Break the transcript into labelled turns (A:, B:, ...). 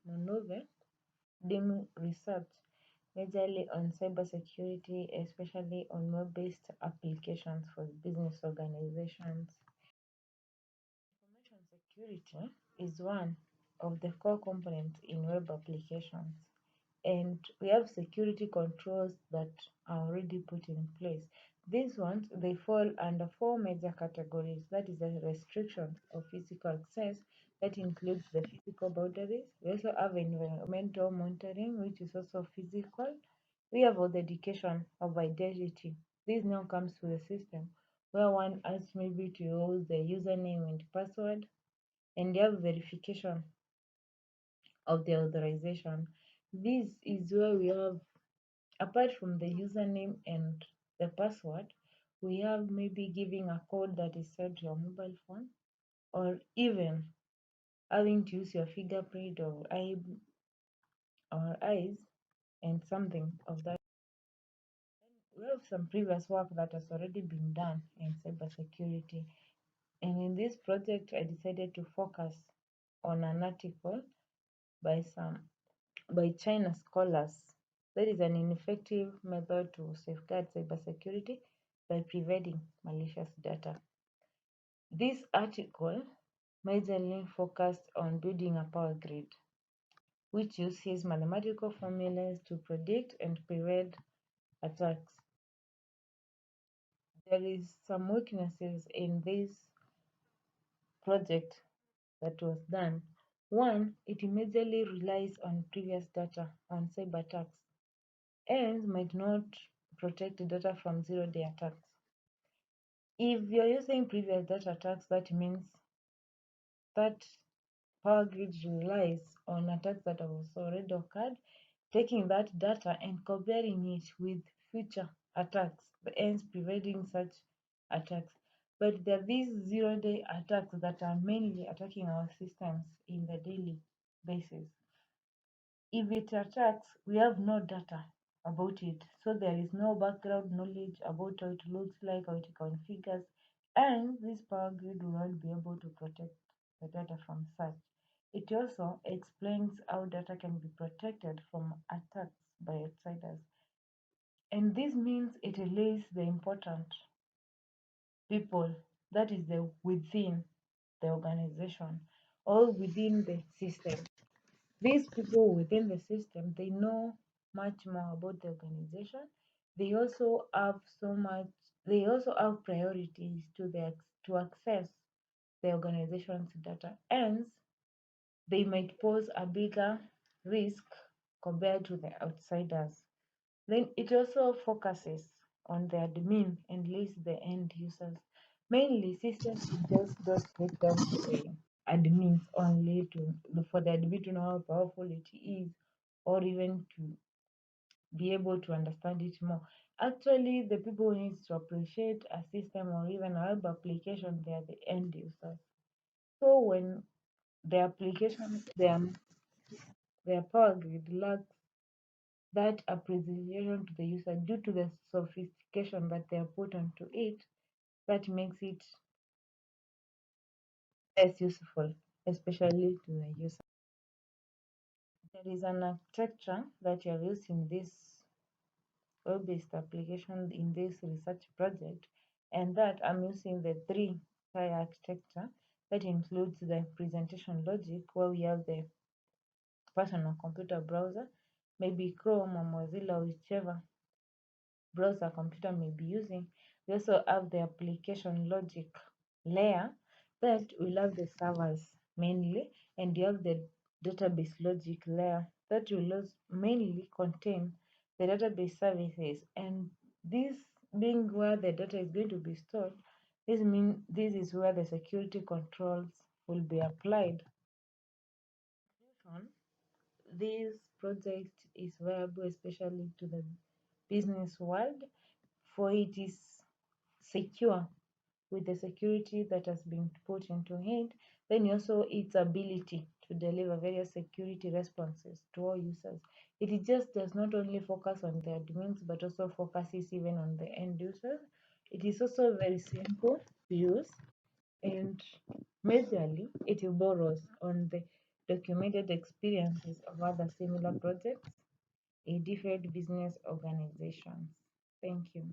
A: Monove doing research majorly on cybersecurity, especially on web-based applications for business organizations. Information security is one of the core components in web applications, and we have security controls that are already put in place. These ones, they fall under four major categories. That is the restriction of physical access, that includes the physical boundaries. We also have environmental monitoring, which is also physical. We have authentication of identity. This now comes to the system, where one has maybe to use the username and password, and you have verification of the authorization. This is where we have, apart from the username and the password, we have maybe giving a code that is sent to your mobile phone, or even having to use your fingerprint or eyes and something of that. We have some previous work that has already been done in cybersecurity, and in this project I decided to focus on an article by China scholars. That is an ineffective method to safeguard cybersecurity by preventing malicious data. This article majorly focused on building a power grid, which uses mathematical formulas to predict and prevent attacks. There is some weaknesses in this project that was done. One, it majorly relies on previous data on cyber attacks and might not protect the data from zero-day attacks. If you're using previous data attacks, that means that power grid relies on attacks that have already occurred, taking that data and comparing it with future attacks, hence preventing such attacks. But there are these zero-day attacks that are mainly attacking our systems in the daily basis. If it attacks, we have no data about it, so there is no background knowledge about how it looks like, how it configures, and this power grid will not be able to protect the data from such. It also explains how data can be protected from attacks by outsiders, and this means it relays the important people, that is the within the organization or within the system. These people within the system, they know much more about the organization. They also have they also have priorities to access the organization's data. Hence, they might pose a bigger risk compared to the outsiders. Then it also focuses on the admin and leaves the end users. Mainly, systems just don't take them to the admins only for the admin to know how powerful it is, or even to be able to understand it more. Actually, the people who need to appreciate a system or even a web application, they are the end users. So when the application, their power grid lacks that appreciation to the user due to the sophistication that they are put onto it, that makes it less useful, especially to the user. There is an architecture that you have used in this web-based application in this research project, and that I'm using the 3-tier architecture that includes the presentation logic, where we have the personal computer browser, maybe Chrome or Mozilla, whichever browser computer may be using. We also have the application logic layer that will have the servers mainly, and you have the database logic layer that will mainly contain the database services, and this being where the data is going to be stored, this means this is where the security controls will be applied. This project is viable especially to the business world, for it is secure with the security that has been put into it. Then also its ability to deliver various security responses to all users. It just does not only focus on the admins but also focuses even on the end users. It is also very simple to use, and majorly it borrows on the documented experiences of other similar projects in different business organizations. Thank you.